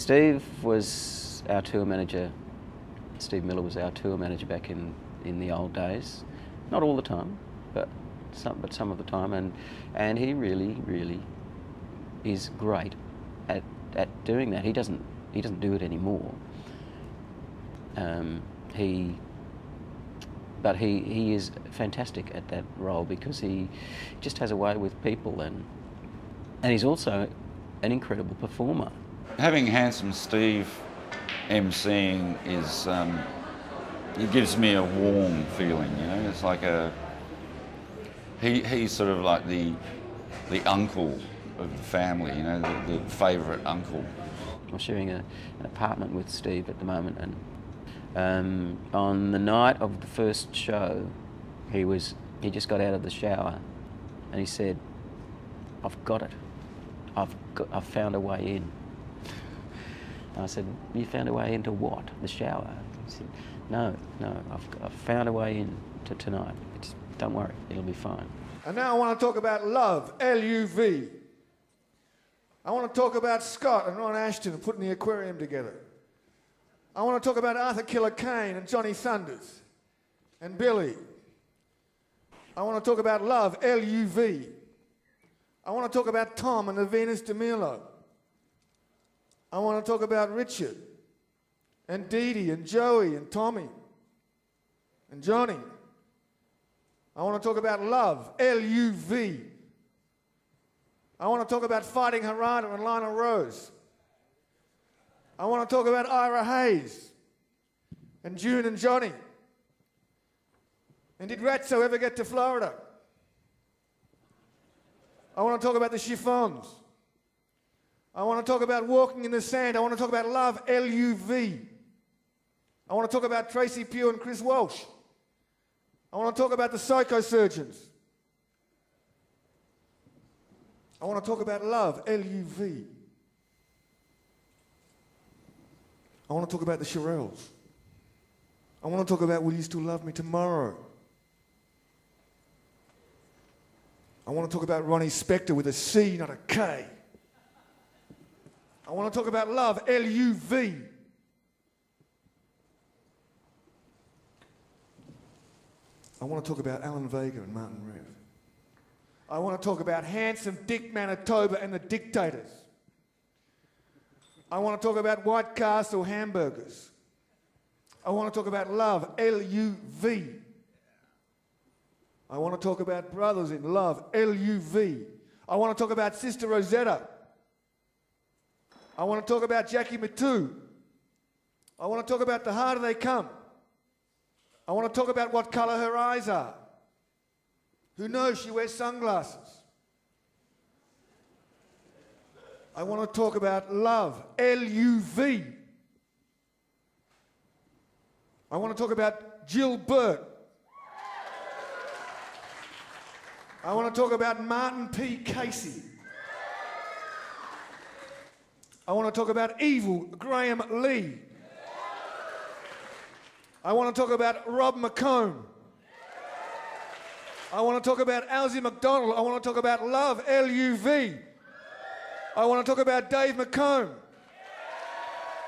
Steve was our tour manager. Steve Miller was our tour manager back in the old days. Not all the time, but some of the time, and he really is great at doing that. He doesn't do it anymore. But he is fantastic at that role because he just has a way with people, and he's also an incredible performer. Having Handsome Steve emceeing is, it gives me a warm feeling, you know. It's like he's sort of like the uncle of the family, you know, the favourite uncle. I'm sharing an apartment with Steve at the moment, and on the night of the first show, he just got out of the shower, and he said, "I've got it. I've found a way in." And I said, "You found a way into what? The shower?" He said, No, I've found a way in to tonight. Don't worry, it'll be fine." And now I want to talk about love, L-U-V. I want to talk about Scott and Ron Ashton putting the aquarium together. I want to talk about Arthur Killer Kane and Johnny Thunders and Billy. I want to talk about love, L-U-V. I want to talk about Tom and the Venus de Milo. I want to talk about Richard and Dee Dee and Joey and Tommy and Johnny. I want to talk about love, L-U-V. I want to talk about Fighting Harada and Lionel Rose. I want to talk about Ira Hayes and June and Johnny. And did Ratso ever get to Florida? I want to talk about the Chiffons. I want to talk about Walking in the Sand. I want to talk about love, L-U-V. I want to talk about Tracy Pugh and Chris Walsh. I want to talk about the Psychosurgeons. I want to talk about love, L-U-V. I want to talk about the Shirelles. I want to talk about Will You Still Love Me Tomorrow? I want to talk about Ronnie Spector with a C, not a K. I want to talk about love, L-U-V. I want to talk about Alan Vega and Martin Rev. I want to talk about Handsome Dick Manitoba and the Dictators. I want to talk about White Castle hamburgers. I want to talk about love, L-U-V. I want to talk about brothers in love, L-U-V. I want to talk about Sister Rosetta. I want to talk about Jackie Matu. I want to talk about The Harder They Come. I want to talk about what colour her eyes are. Who knows she wears sunglasses? I want to talk about love, L-U-V. I want to talk about Jill Burt. I want to talk about Martin P. Casey. I want to talk about evil Graham Lee. I want to talk about Rob McComb. I want to talk about Alzie McDonald. I want to talk about love, L-U-V. I want to talk about Dave McComb.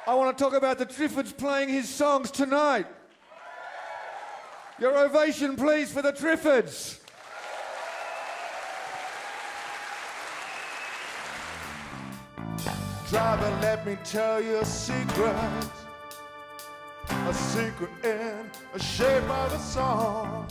I want to talk about the Triffids playing his songs tonight. Your ovation, please, for the Triffids. Driver, let me tell you a secret in the shape of a song.